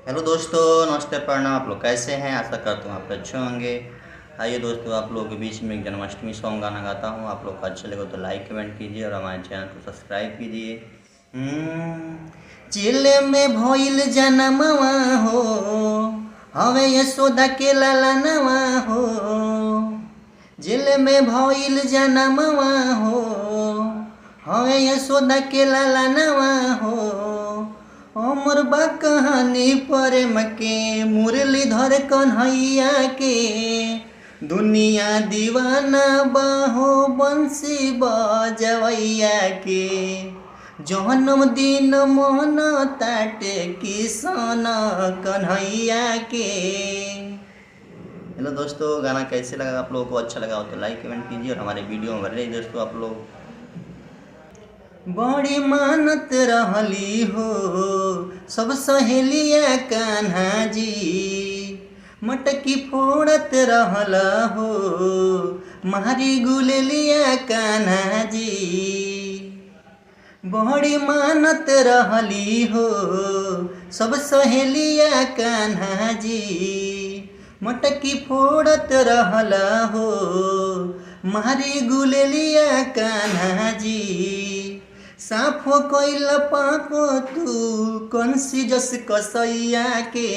Hello दोस्तों, नमस्ते, प्रणाम। आप लोग कैसे हैं? आशा करता हूँ आप अच्छे होंगे। आइए दोस्तों, आप लोगों के बीच में एक जन्माष्टमी सॉन्ग गाना गाता हूँ। आप लोग को अच्छा लगे तो लाइक कमेंट कीजिए और हमारे चैनल को सब्सक्राइब कीजिए। चिले में भइल जनमवा हो, हवे यशोदा के लाला नवा हो। जेल में भइल जनमवा हो, हवे यशोदा के लाला नवा हो। अमर बा कहानी प्रेम के, मुरलीधर कन्हैया के। दुनिया दीवाना बाहो बंसी बजवैया के। जन्मदिन मन ताटे किशन कन्हैया के। हेलो दोस्तों, गाना कैसे लगा? आप लोगों को अच्छा लगा हो तो लाइक कमेंट कीजिए और हमारे वीडियो में बने रहिए दोस्तों। आप लोग बड़ी मानत रहली हो सब सहेलिया कान्हा जी, मटकी फोड़त रहला हो मारी गुलेलिया कान्हा जी। बड़ी मानत रहली हो सब सहेलिया कान्हा जी, मटकी फोड़त रहला हो मारी गुलेलिया कान्हा जी। साफो कैल पापो तू कंसी जस कसैया के।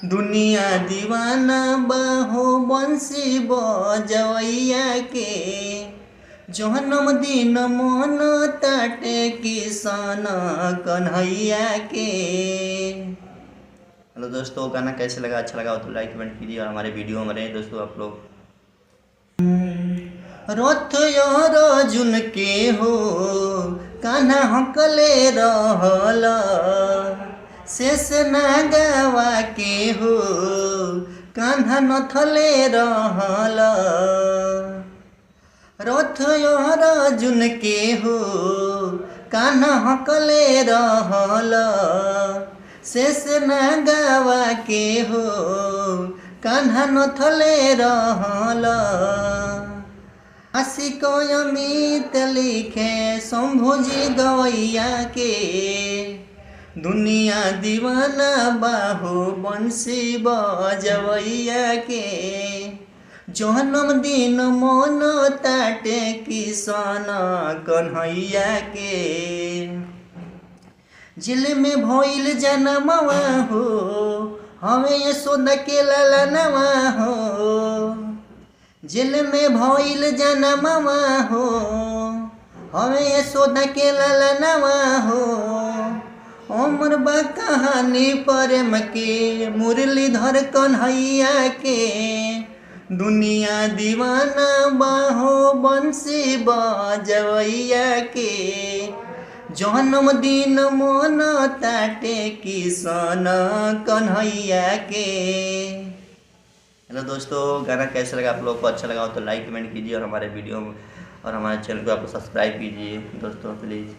दुनिया दीवाना बाहो बंसी बजवैया के। जन्मदिन मन ताटे किशन कन्हैया के। हेलो दोस्तों, गाना कैसे लगा? अच्छा लगा हो तो लाइक कमेंट कीजिए और हमारे वीडियो में रहे दोस्तों। आप लोग रथ अर्जुन के हो कान्हा हकले रहल, शेष नागवा के हो कान्हा नथले रहल। रथ अर्जुन के हो कान्हा हकले रहल, शेष नागवा के हो कान्हा नथले रहल। आशिक अमित लिखे शंभुजी गवैया के। दुनिया दीवाना बाहो बंसी बजवैया के। जन्मदिन मन ताटे किशन कन्हैया के। जेल में भइल जनमवा हो, हवे यशोदा के लाला नवा हो। जेल में भइल जनमवा हो, हवे यशोदा के लाला नवा हो। अमर बा कहानी प्रेम के, मुरलीधर कन्हैया के। दुनिया दीवाना बाहो बंसी बजवैया के। जन्मदिन मन ताटे किशन कन्हैया के। हेलो दोस्तों, गाना कैसा लगा? आप लोग को अच्छा लगा हो तो लाइक कमेंट कीजिए और हमारे वीडियो और हमारे चैनल को आप सब्सक्राइब कीजिए दोस्तों प्लीज़।